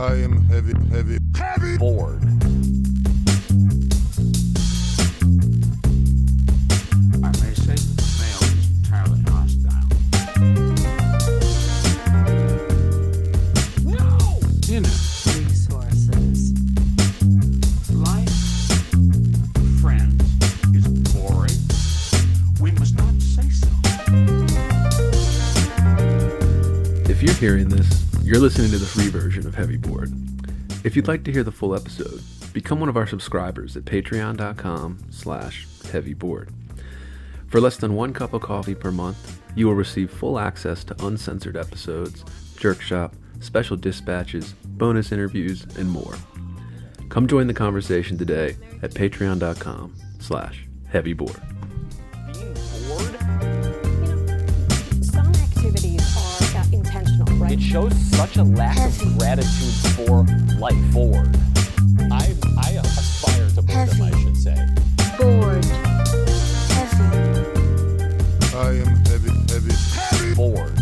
I am heavy bored. I may say that the male is entirely hostile. No! Resources. Life, friends, is boring. We must not say so. If you're hearing this, you're listening to the free version of Heavy Board. If you'd like to hear the full episode, become one of our subscribers at patreon.com/heavyboard. For less than 1 cup of coffee per month, you will receive full access to uncensored episodes, jerk shop, special dispatches, bonus interviews, and more. Come join the conversation today at patreon.com/heavyboard. Being bored, Some activities are intentional, right? it shows such a lack of Heavy. gratitude for life. Bored. I aspire to boredom, I should say. Bored. Heavy. I am heavy Bored.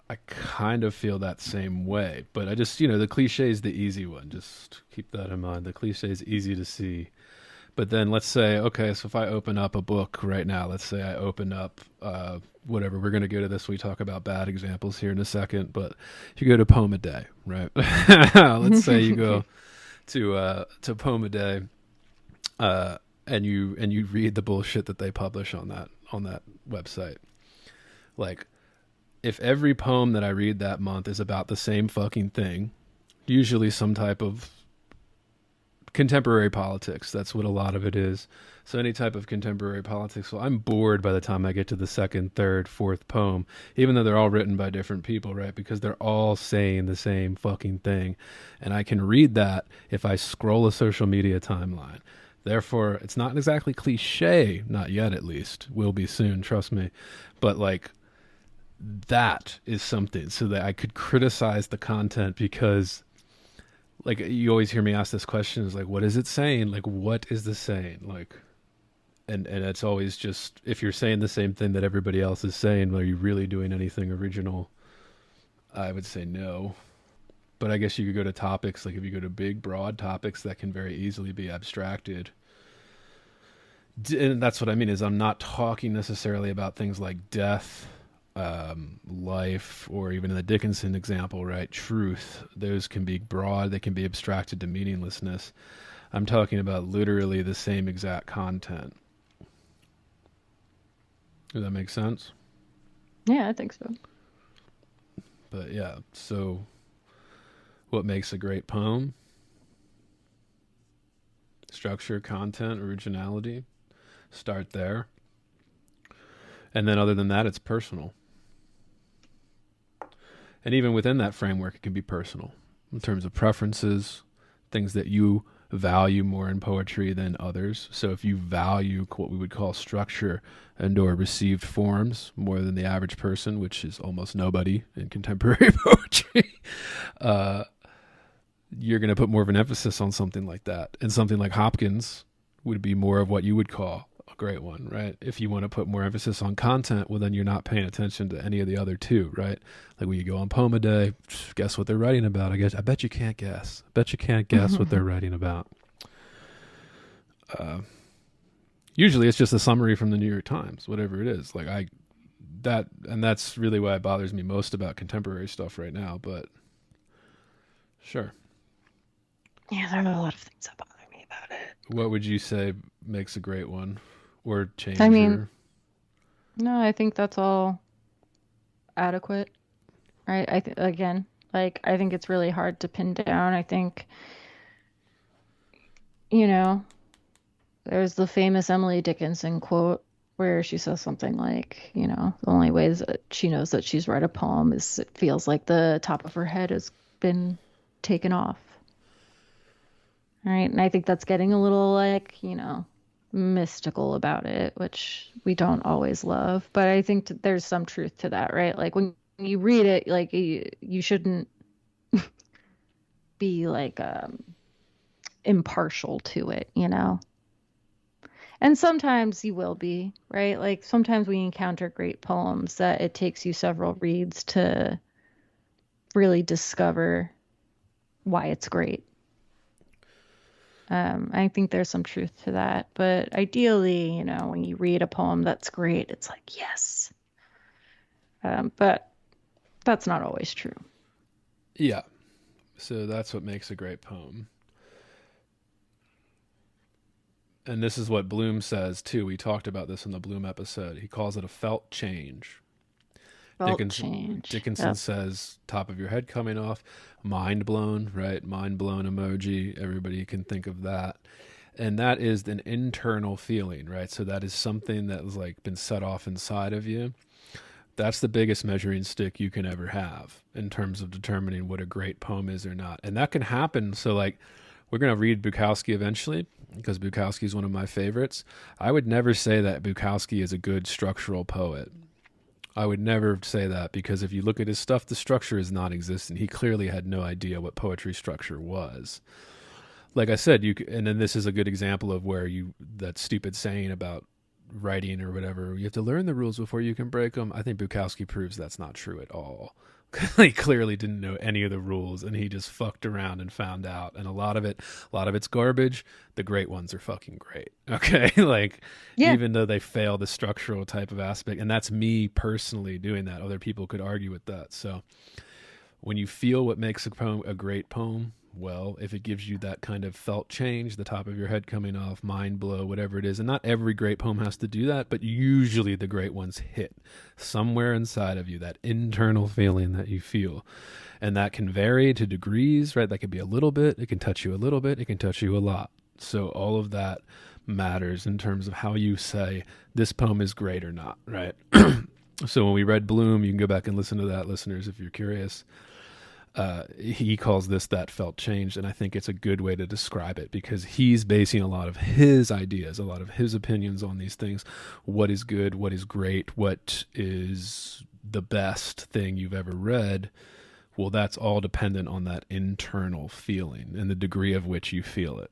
I kind of feel that same way, but I just, the cliche is the easy one. Just keep that in mind. The cliche is easy to see. But then let's say, okay, so if I open up a book right now, let's say I open up, whatever, we're going to go to this. We talk about bad examples here in a second, but if you go to Poem a Day, right? Let's say you go to Poem a Day, and you read the bullshit that they publish on that website. Like, if every poem that I read that month is about the same fucking thing, usually some type of contemporary politics, that's what a lot of it is. So any type of contemporary politics, well, I'm bored by the time I get to the second, third, fourth poem, even though they're all written by different people, right? Because they're all saying the same fucking thing. And I can read that if I scroll a social media timeline. Therefore, it's not exactly cliche, not yet at least, will be soon, trust me. But like, that is something so that I could criticize the content, because like you always hear me ask this question is like, what is it saying? Like, what is the saying? Like, and it's always just, if you're saying the same thing that everybody else is saying, are you really doing anything original? I would say no. But I guess you could go to topics, like if you go to big, broad topics that can very easily be abstracted. And that's what I mean is I'm not talking necessarily about things like death, life, or even in the Dickinson example, right? Truth. Those can be broad. They can be abstracted to meaninglessness. I'm talking about literally the same exact content. Does that make sense? Yeah, I think so. But yeah, so what makes a great poem? Structure, content, originality. Start there. And then other than that, it's personal. And even within that framework, it can be personal in terms of preferences, things that you value more in poetry than others. So if you value what we would call structure and or received forms more than the average person, which is almost nobody in contemporary poetry, you're going to put more of an emphasis on something like that. And something like Hopkins would be more of what you would call a great one, right? If you want to put more emphasis on content, well, then you're not paying attention to any of the other two, right? Like when you go on Poem a Day, guess what they're writing about? I bet you can't guess. What they're writing about. Usually it's just a summary from the New York Times, whatever it is. Like that's really what bothers me most about contemporary stuff right now, but sure. Yeah, there are a lot of things that bother me about it. What would you say makes a great one? Or change? I mean, no, I think that's all adequate, right? I think it's really hard to pin down. I think, there's the famous Emily Dickinson quote where she says something like, the only way that she knows that she's read a poem is it feels like the top of her head has been taken off. All right. And I think that's getting a little mystical about it, which we don't always love. But I think there's some truth to that, right? Like when you read it, like you shouldn't be impartial to it, And sometimes you will be, right? Like sometimes we encounter great poems that it takes you several reads to really discover why it's great. I think there's some truth to that, but ideally, you know, when you read a poem that's great, it's like, yes. But that's not always true. Yeah. So that's what makes a great poem. And this is what Bloom says too. We talked about this in the Bloom episode. He calls it a felt change. Felt change. Dickinson Yep. says top of your head coming off, mind blown, right? Mind blown emoji. Everybody can think of that. And that is an internal feeling, right? So that is something that has like been set off inside of you. That's the biggest measuring stick you can ever have in terms of determining what a great poem is or not. And that can happen. So like, we're going to read Bukowski eventually because Bukowski is one of my favorites. I would never say that Bukowski is a good structural poet. I would never say that because if you look at his stuff, the structure is non-existent. He clearly had no idea what poetry structure was. Like I said, and then this is a good example of where that stupid saying about writing or whatever, you have to learn the rules before you can break them. I think Bukowski proves that's not true at all. He clearly didn't know any of the rules and he just fucked around and found out. And a lot of it's garbage. The great ones are fucking great. Okay. Like, Yeah. even though they fail the structural type of aspect, and that's me personally doing that. Other people could argue with that. So when you feel what makes a poem a great poem, well, if it gives you that kind of felt change, the top of your head coming off, mind blow, whatever it is, and not every great poem has to do that, but usually the great ones hit somewhere inside of you, that internal feeling that you feel. And that can vary to degrees, right? That could be a little bit, it can touch you a little bit, it can touch you a lot. So all of that matters in terms of how you say this poem is great or not, right? So when we read Bloom, you can go back and listen to that, listeners, if you're curious. He calls this that felt change, and I think it's a good way to describe it because he's basing a lot of his ideas, a lot of his opinions on these things. What is good, what is great, what is the best thing you've ever read? Well, that's all dependent on that internal feeling and the degree of which you feel it.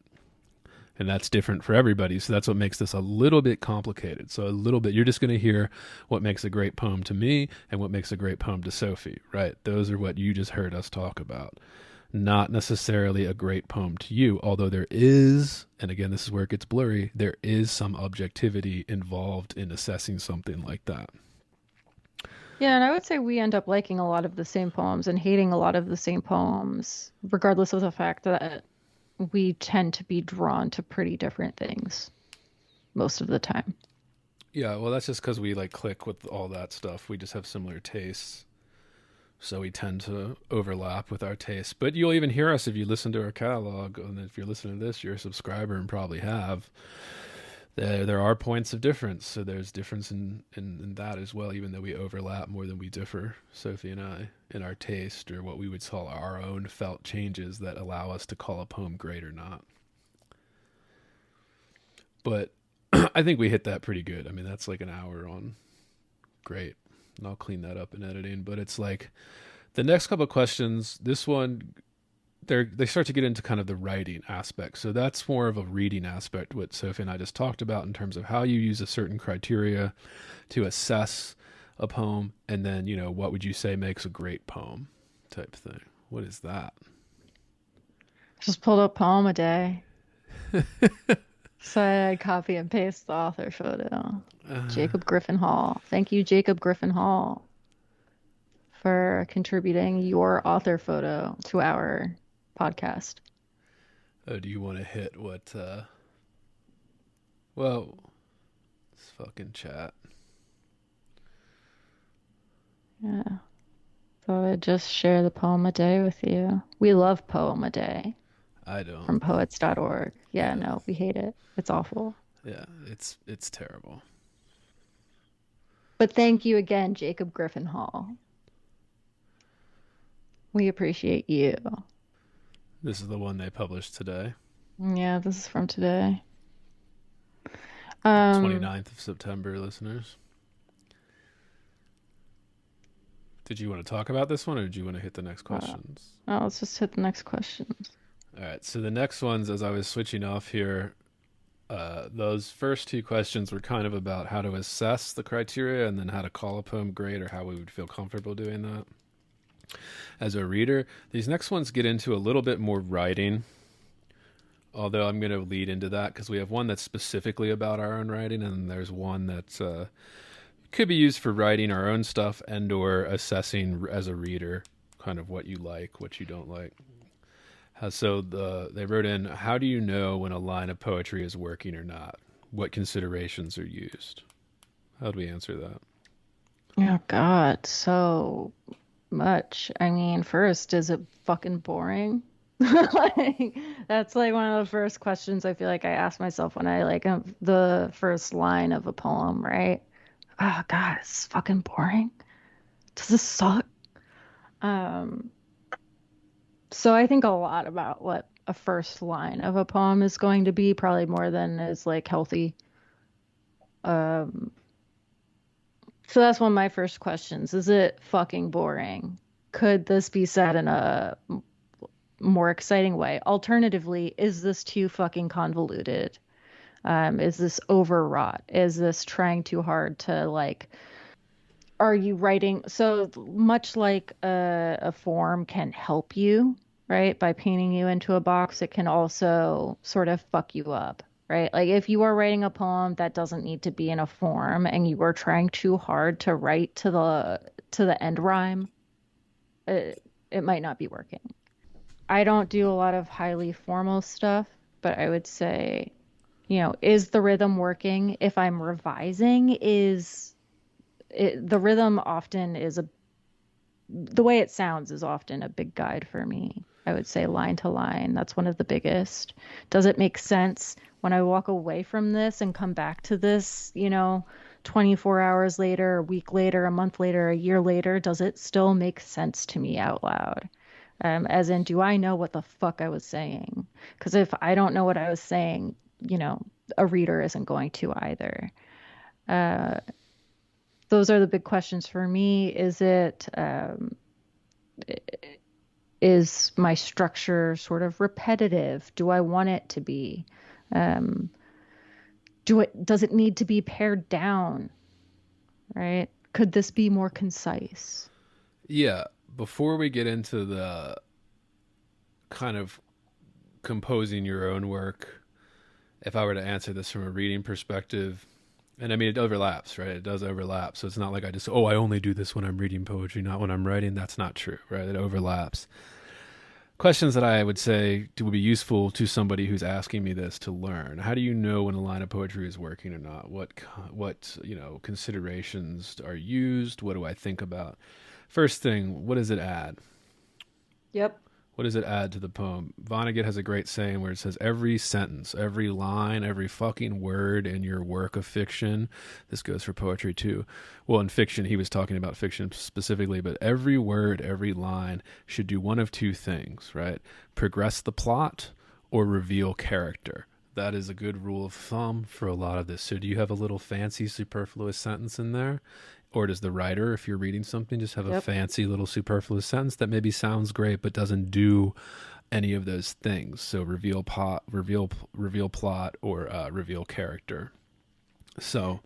And that's different for everybody. So that's what makes this a little bit complicated. So a little bit, you're just going to hear what makes a great poem to me and what makes a great poem to Sophie, right? Those are what you just heard us talk about. Not necessarily a great poem to you, although there is, and again, this is where it gets blurry, there is some objectivity involved in assessing something like that. Yeah, and I would say we end up liking a lot of the same poems and hating a lot of the same poems, regardless of the fact that we tend to be drawn to pretty different things most of the time. Yeah, well, that's just because we like click with all that stuff. We just have similar tastes. So we tend to overlap with our tastes. But you'll even hear us if you listen to our catalog. And if you're listening to this, you're a subscriber and probably have. There are points of difference. So there's difference in that as well, even though we overlap more than we differ, Sophie and I, in our taste or what we would call our own felt changes that allow us to call a poem great or not. But I think we hit that pretty good. I mean, that's like an hour on great. And I'll clean that up in editing. But it's like the next couple of questions, this one, they start to get into kind of the writing aspect. So that's more of a reading aspect, what Sophie and I just talked about in terms of how you use a certain criteria to assess a poem. And then, you know, what would you say makes a great poem type thing? What is that? Just pulled up Poem a Day. So I'd copy and paste the author photo. Jacob Griffin Hall. Thank you, Jacob Griffin Hall, for contributing your author photo to our podcast. Oh, do you want to hit what, well, let's fucking chat. Yeah. Thought I'd just share the Poem a Day with you. We love Poem a Day I don't. from poets.org. Yeah, no, we hate it. It's awful. Yeah, it's terrible. But thank you again, Jacob Griffin Hall. We appreciate you. This is the one they published today, Yeah, this is from today. 29th of September, listeners. Did you want to talk about this one, or did you want to hit the next questions? Oh, let's just hit the next questions. All right, so the next ones, as I was switching off here, those first two questions were kind of about how to assess the criteria and then how to call a poem great or how we would feel comfortable doing that. As a reader, these next ones get into a little bit more writing, although I'm going to lead into that because we have one that's specifically about our own writing, and there's one that's could be used for writing our own stuff and or assessing as a reader kind of what you like, what you don't like. They wrote in, how do you know when a line of poetry is working or not? What considerations are used? How do we answer that? Oh God, so much. I mean, first, is it fucking boring? Like, that's like one of the first questions I feel like I ask myself when I like the first line of a poem, right? Oh God, it's fucking boring. Does this suck? Um, so I think a lot about what a first line of a poem is going to be, probably more than is like healthy. Um, so that's one of my first questions. Is it fucking boring? Could this be said in a more exciting way? Alternatively, is this too fucking convoluted? Is this overwrought? Is this trying too hard to like, are you writing? So much like a form can help you, right? By painting you into a box, it can also sort of fuck you up, right? Like if you are writing a poem that doesn't need to be in a form and you are trying too hard to write to the end rhyme, it might not be working. I don't do a lot of highly formal stuff, but I would say, is the rhythm working? If I'm revising, the rhythm often the way it sounds is often a big guide for me. I would say line to line. That's one of the biggest. Does it make sense when I walk away from this and come back to this, 24 hours later, a week later, a month later, a year later? Does it still make sense to me out loud? As in, do I know what the fuck I was saying? Because if I don't know what I was saying, a reader isn't going to either. Those are the big questions for me. Is my structure sort of repetitive? Do I want it to be? Does it need to be pared down? Right? Could this be more concise? Yeah. Before we get into the kind of composing your own work, if I were to answer this from a reading perspective, and I mean, it overlaps, right? It does overlap. So it's not like I only do this when I'm reading poetry, not when I'm writing. That's not true, right? It overlaps. Questions that I would say would be useful to somebody who's asking me this to learn. How do you know when a line of poetry is working or not? What considerations are used? What do I think about? First thing, what does it add? Yep. What does it add to the poem? Vonnegut has a great saying where it says, every sentence, every line, every fucking word in your work of fiction, this goes for poetry too. Well, in fiction, he was talking about fiction specifically, but every word, every line should do one of two things, right? Progress the plot or reveal character. That is a good rule of thumb for a lot of this. So do you have a little fancy superfluous sentence in there? Or does the writer, if you're reading something, just have a fancy little superfluous sentence that maybe sounds great but doesn't do any of those things? So reveal plot, or reveal character. So,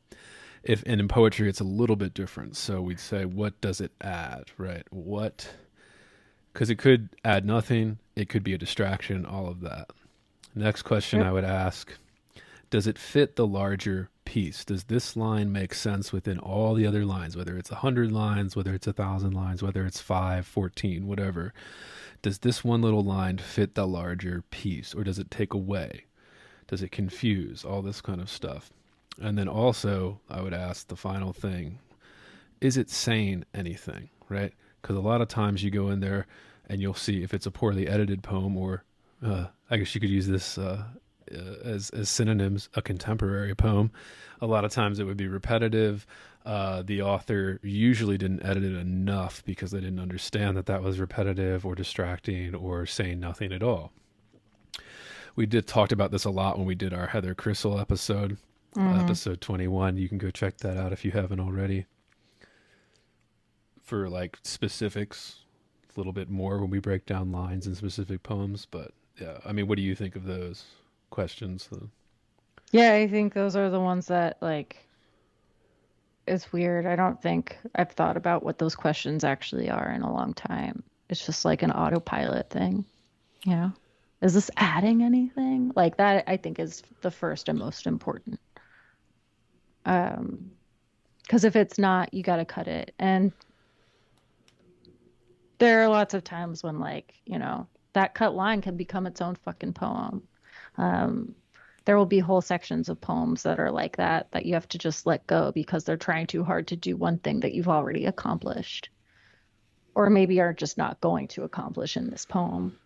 and in poetry, it's a little bit different. So we'd say, what does it add, right? Because it could add nothing, it could be a distraction, all of that. Next question I would ask: does it fit the larger piece? Does this line make sense within all the other lines, whether it's 100 lines, whether it's 1,000 lines, whether it's 5, 14, whatever? Does this one little line fit the larger piece, or does it take away? Does it confuse? All this kind of stuff. And then also, I would ask the final thing, is it saying anything, right? Because a lot of times you go in there and you'll see if it's a poorly edited poem, or I guess you could use this as synonyms, a contemporary poem. A lot of times it would be repetitive. The author usually didn't edit it enough because they didn't understand that was repetitive or distracting or saying nothing at all. We talked about this a lot when we did our Heather Crissell episode, episode 21. You can go check that out if you haven't already. For like specifics, a little bit more when we break down lines in specific poems. But yeah, I mean, what do you think of those questions? Yeah, I think those are the ones that like is weird. I don't think I've thought about what those questions actually are in a long time. It's just like an autopilot thing, you know? Is this adding anything? Like that, I think is the first and most important. Because if it's not, you got to cut it. And there are lots of times when, like, that cut line can become its own fucking poem. There will be whole sections of poems that are like that you have to just let go because they're trying too hard to do one thing that you've already accomplished. Or maybe are just not going to accomplish in this poem.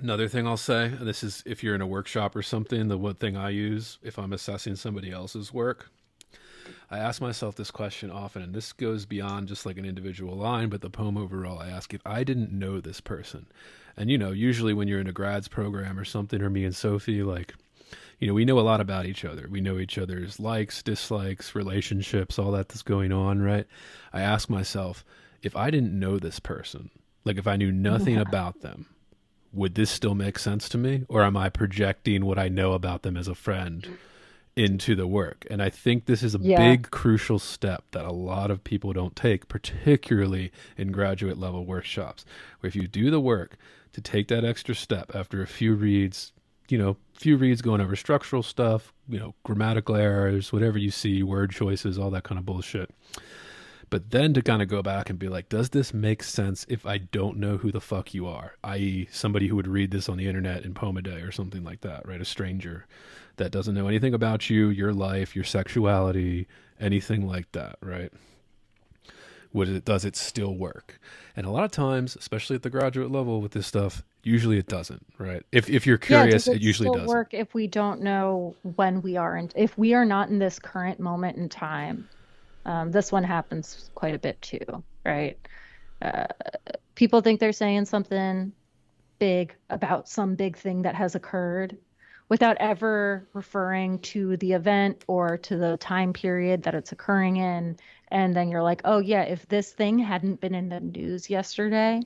Another thing I'll say, and this is if you're in a workshop or something, the one thing I use if I'm assessing somebody else's work, I ask myself this question often, and this goes beyond just like an individual line, but the poem overall. I ask, if I didn't know this person, and usually when you're in a grads program or something, or me and Sophie, like, we know a lot about each other. We know each other's likes, dislikes, relationships, all that's going on, right? I ask myself, if I didn't know this person, like if I knew nothing about them, would this still make sense to me? Or am I projecting what I know about them as a friend into the work? And I think this is a big, crucial step that a lot of people don't take, particularly in graduate level workshops, where if you do the work to take that extra step after a few reads, going over structural stuff, grammatical errors, whatever you see, word choices, all that kind of bullshit. But then to kind of go back and be like, does this make sense if I don't know who the fuck you are? I.e. somebody who would read this on the internet in Poem a Day or something like that, right? A stranger that doesn't know anything about you, your life, your sexuality, anything like that, right? Does it still work? And a lot of times, especially at the graduate level with this stuff, usually it doesn't, right? If you're curious, it usually doesn't work if we don't know when we are in, if we are not in this current moment in time. This one happens quite a bit too, right? People think they're saying something big about some big thing that has occurred without ever referring to the event or to the time period that it's occurring in. And then you're like, oh yeah, if this thing hadn't been in the news yesterday,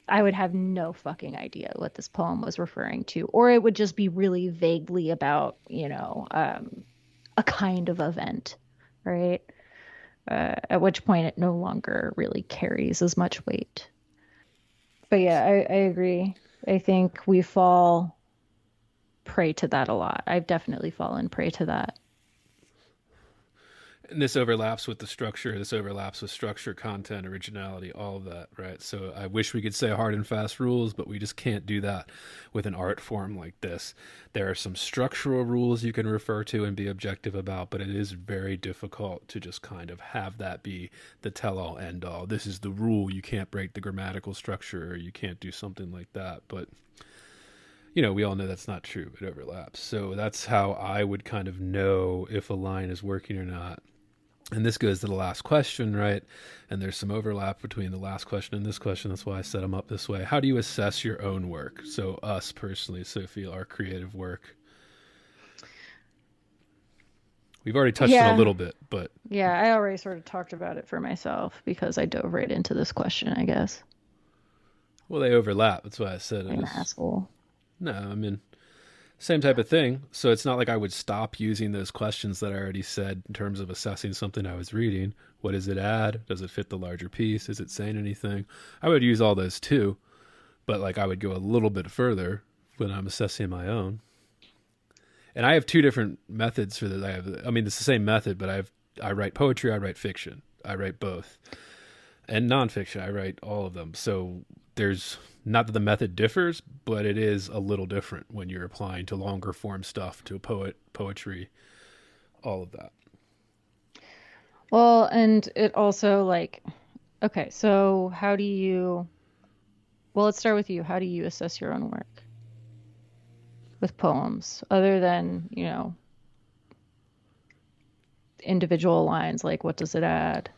I would have no fucking idea what this poem was referring to. Or it would just be really vaguely about, a kind of event, right? At which point it no longer really carries as much weight. But yeah, I agree. I think we fall prey to that a lot. I've definitely fallen prey to that. And this overlaps with the structure. This overlaps with structure, content, originality, all of that, right? So I wish we could say hard and fast rules, but we just can't do that with an art form like this. There are some structural rules you can refer to and be objective about, but it is very difficult to just kind of have that be the tell-all, end-all. This is the rule. You can't break the grammatical structure, or you can't do something like that. But we all know that's not true. It overlaps. So that's how I would kind of know if a line is working or not. And this goes to the last question, right? And there's some overlap between the last question and this question. That's why I set them up this way. How do you assess your own work? So us personally, Sophie, our creative work. We've already touched on a little bit, but... Yeah, I already sort of talked about it for myself because I dove right into this question, I guess. Well, they overlap. That's why I said it. An asshole. No, I mean... Same type of thing. So it's not like I would stop using those questions that I already said in terms of assessing something I was reading. What does it add? Does it fit the larger piece? Is it saying anything? I would use all those too, but like I would go a little bit further when I'm assessing my own. And I have two different methods for that. It's the same method, but I write poetry, I write fiction. I write both. And nonfiction, I write all of them. So there's... Not that the method differs, but it is a little different when you're applying to longer form stuff, to poetry, all of that. Well, and it also okay, so let's start with you. How do you assess your own work with poems other than, individual lines? Like, what does it add?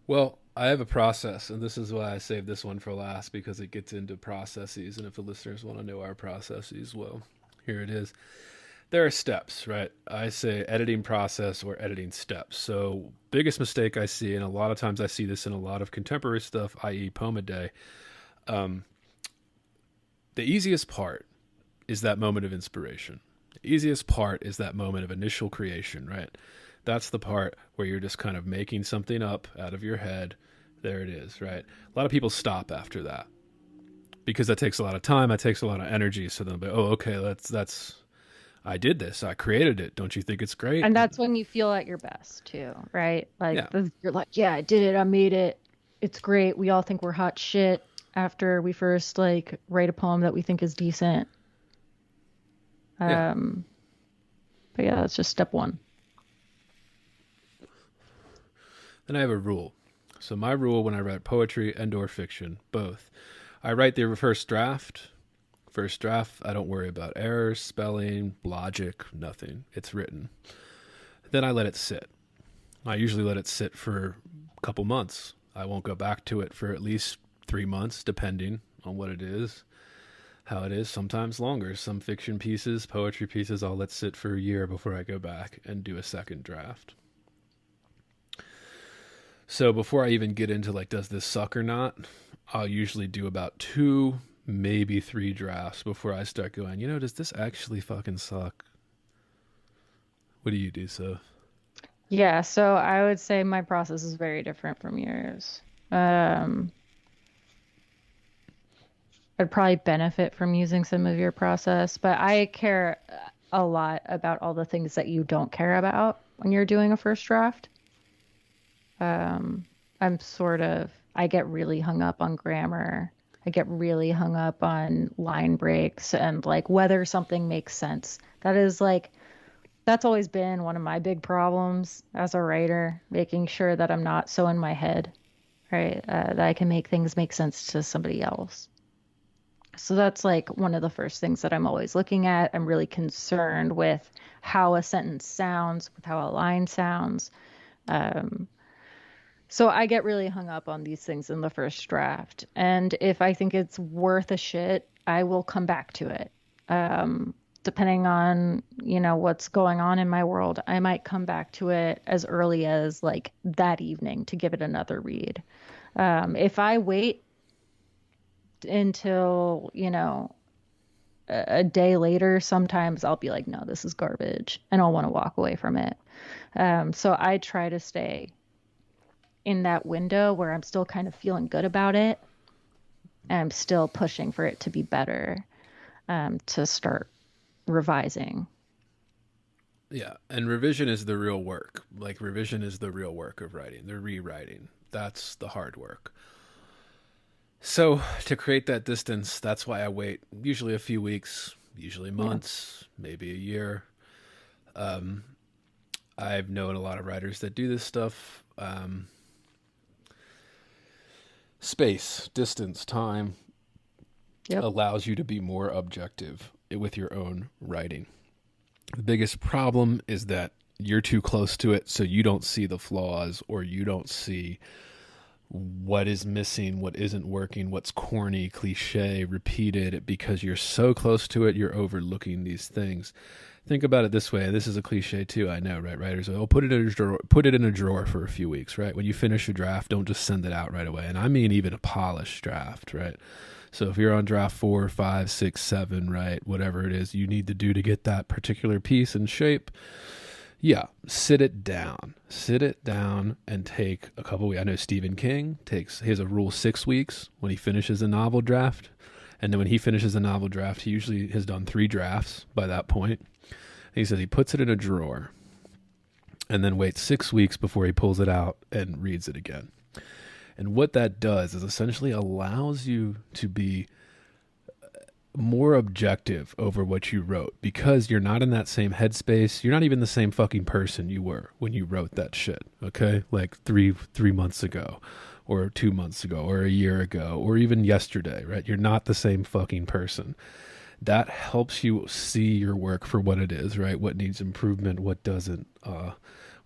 Well, I have a process, and this is why I saved this one for last, because it gets into processes, and if the listeners want to know our processes, well, here it is. There are steps, right? I say editing process or editing steps. So biggest mistake I see, and a lot of times I see this in a lot of contemporary stuff, i.e. Poem a Day, the easiest part is that moment of inspiration. Easiest part is that moment of initial creation, right? That's the part where you're just kind of making something up out of your head. There it is, right? A lot of people stop after that because that takes a lot of time. That takes a lot of energy. So they'll be, oh, okay, that's, I did this. I created it. Don't you think it's great? And that's when you feel at your best too, right? Like Yeah. you're like, yeah, I did it. I made it. It's great. We all think we're hot shit after we first like write a poem that we think is decent. Yeah. But yeah, that's just step one. Then I have a rule. So my rule when I write poetry and or fiction, both, I write the first draft. First draft, I don't worry about errors, spelling, logic, nothing. It's written. Then I let it sit. I usually let it sit for a couple months. I won't go back to it for at least 3 months, depending on what it is, how it is, sometimes longer. Some fiction pieces, poetry pieces, I'll let sit for a year before I go back and do a second draft. So before I even get into like, does this suck or not, I'll usually do about 2, maybe 3 drafts before I start going, does this actually fucking suck? What do you do, Soph? Yeah, so I would say my process is very different from yours. I'd probably benefit from using some of your process, but I care a lot about all the things that you don't care about when you're doing a first draft. I get really hung up on grammar. I get really hung up on line breaks and like whether something makes sense. That's always been one of my big problems as a writer, making sure that I'm not so in my head, right? That I can make things make sense to somebody else. So that's like one of the first things that I'm always looking at. I'm really concerned with how a sentence sounds, with how a line sounds. So I get really hung up on these things in the first draft. And if I think it's worth a shit, I will come back to it. Depending on, what's going on in my world, I might come back to it as early as like that evening to give it another read. If I wait until, a day later, sometimes I'll be like, no, this is garbage, and I'll want to walk away from it. So I try to stay in that window where I'm still kind of feeling good about it and I'm still pushing for it to be better, to start revising. Yeah, and revision is the real work. Like, revision is the real work of writing. The rewriting. That's the hard work. So, to create that distance, that's why I wait usually a few weeks, usually months, maybe a year. I've known a lot of writers that do this stuff. Space, distance, time allows you to be more objective with your own writing. The biggest problem is that you're too close to it, so you don't see the flaws, or you don't see what is missing, what isn't working, what's corny, cliche, repeated. Because you're so close to it, you're overlooking these things. Think about it this way. This is a cliche too, I know, right? Writers will put it in a drawer for a few weeks, right? When you finish a draft, don't just send it out right away. And I mean even a polished draft, right? So if you're on draft 4, 5, 6, 7, right, whatever it is you need to do to get that particular piece in shape, sit it down and take a couple weeks. I know Stephen King he has a rule 6 weeks when he finishes a novel draft. And then when he finishes a novel draft, he usually has done 3 drafts by that point. And he says he puts it in a drawer and then waits 6 weeks before he pulls it out and reads it again. And what that does is essentially allows you to be more objective over what you wrote, because you're not in that same headspace. You're not even the same fucking person you were when you wrote that shit, okay? Like three months ago, or 2 months ago, or a year ago, or even yesterday, right? You're not the same fucking person. That helps you see your work for what it is, right? What needs improvement, what doesn't,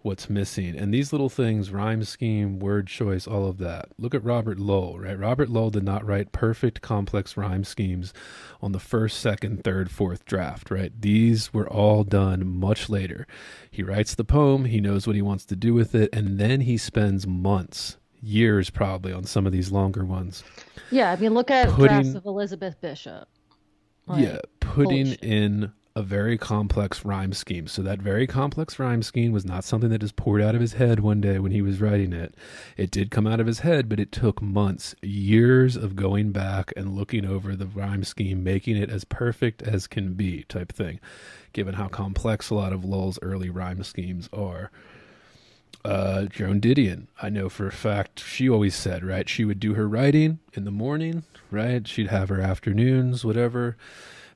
what's missing. And these little things, rhyme scheme, word choice, all of that. Look at Robert Lowell, right? Robert Lowell did not write perfect, complex rhyme schemes on the first, second, third, fourth draft, right? These were all done much later. He writes the poem, he knows what he wants to do with it, and then he spends months, years probably, on some of these longer ones. Yeah, I mean, look at drafts of Elizabeth Bishop. Putting in a very complex rhyme scheme. So that very complex rhyme scheme was not something that just poured out of his head one day when he was writing it. It did come out of his head, but it took months, years of going back and looking over the rhyme scheme, making it as perfect as can be type thing, given how complex a lot of Lowell's early rhyme schemes are. Joan Didion, I know for a fact, she always said, right, she would do her writing in the morning, right? She'd have her afternoons, whatever.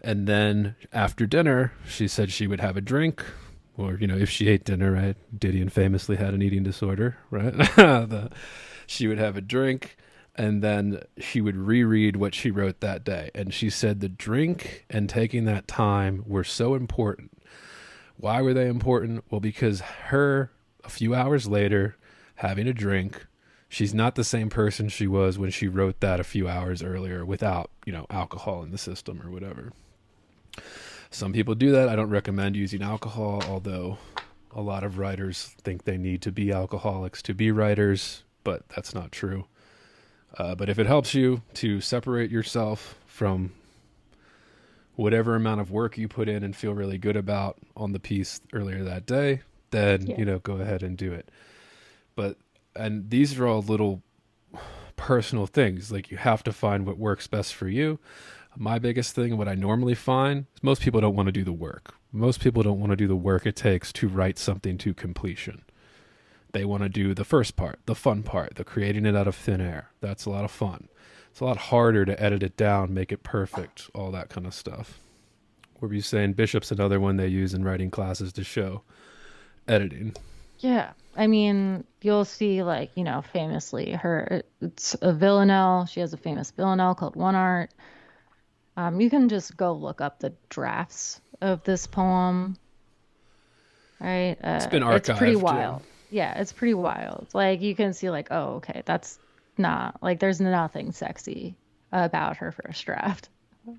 And then after dinner, she said she would have a drink, or, you know, if she ate dinner, right? Didion famously had an eating disorder, right? She would have a drink, and then she would reread what she wrote that day. And she said the drink and taking that time were so important. Why were they important? Well, because her, a few hours later, having a drink, she's not the same person she was when she wrote that a few hours earlier without, you know, alcohol in the system or whatever. Some people do that. I don't recommend using alcohol, although a lot of writers think they need to be alcoholics to be writers, but that's not true. But if it helps you to separate yourself from whatever amount of work you put in and feel really good about on the piece earlier that day, then, you know, go ahead and do it. And these are all little personal things. Like, you have to find what works best for you. My biggest thing, what I normally find, is most people don't want to do the work. Most people don't want to do the work it takes to write something to completion. They want to do the first part, the fun part, the creating it out of thin air. That's a lot of fun. It's a lot harder to edit it down, make it perfect, all that kind of stuff. What were you saying? Bishop's another one they use in writing classes to show editing. Yeah. I mean, you'll see, like, you know, famously, it's a villanelle. She has a famous villanelle called One Art. You can just go look up the drafts of this poem. Right? It's been archived. It's pretty wild. Yeah, it's pretty wild. Like, you can see, like, oh, okay, that's not, like, there's nothing sexy about her first draft.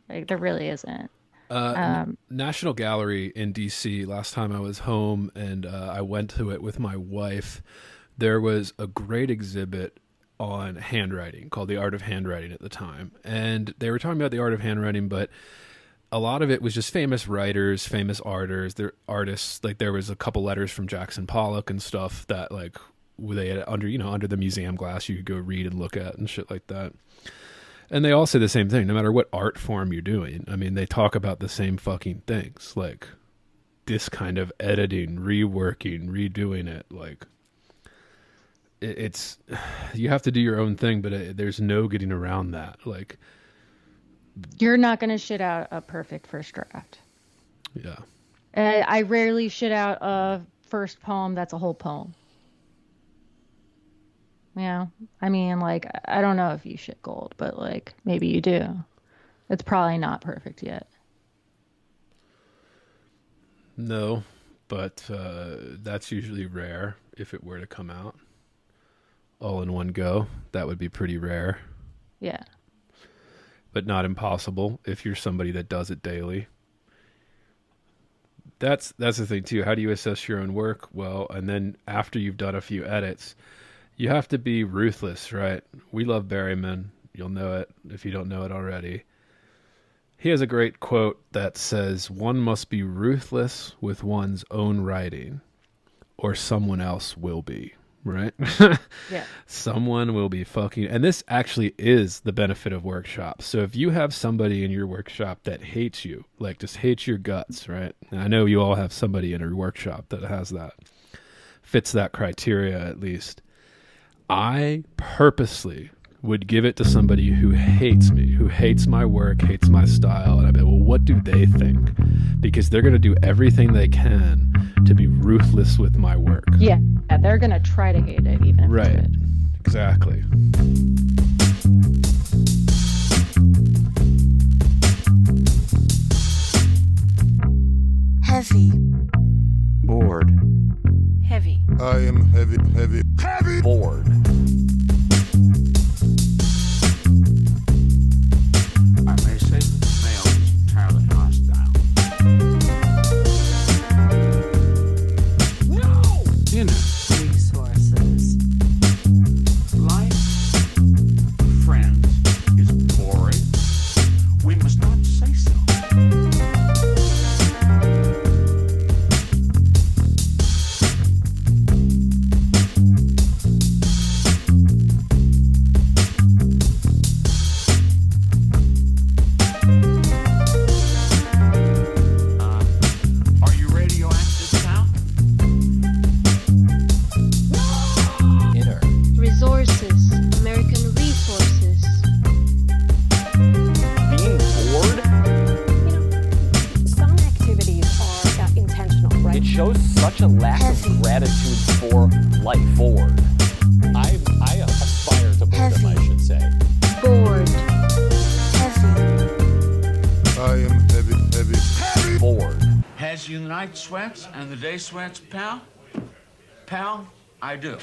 Like, there really isn't. National Gallery in DC, last time I was home and I went to it with my wife, there was a great exhibit on handwriting called The Art of Handwriting at the time. And they were talking about the art of handwriting, but a lot of it was just famous writers, famous artists. Like, there was a couple letters from Jackson Pollock and stuff that, like, they had under the museum glass you could go read and look at and shit like that. And they all say the same thing, no matter what art form you're doing. I mean, they talk about the same fucking things, like this kind of editing, reworking, redoing it. Like, it's, you have to do your own thing, but there's no getting around that. Like, you're not going to shit out a perfect first draft. Yeah. I rarely shit out a first poem that's a whole poem. Yeah. I mean, like, I don't know if you shit gold, but, like, maybe you do. It's probably not perfect yet. No, but that's usually rare if it were to come out all in one go. That would be pretty rare. Yeah. But not impossible if you're somebody that does it daily. That's the thing too. How do you assess your own work? Well, and then after you've done a few edits, you have to be ruthless, right? We love Berryman. You'll know it if you don't know it already. He has a great quote that says, "One must be ruthless with one's own writing, or someone else will be." Right? Yeah. Someone will be fucking... And this actually is the benefit of workshops. So if you have somebody in your workshop that hates you, like just hates your guts, right? And I know you all have somebody in your workshop that has that, fits that criteria at least. I purposely would give it to somebody who hates me, who hates my work, hates my style. And I'd be, well, what do they think? Because they're going to do everything they can to be ruthless with my work. Yeah, they're going to try to hate it, even if right. it's good. Exactly. Heavy. Bored. Heavy. I am heavy, heavy, heavy. Bored. I may say that the male is entirely hostile. No! Resources. Life, friends, is boring. We must not say so. life forward. I aspire to boredom, I should say. bored, heavy, I am heavy. Bored. Has you the night sweats and the day sweats, pal? Pal, I do.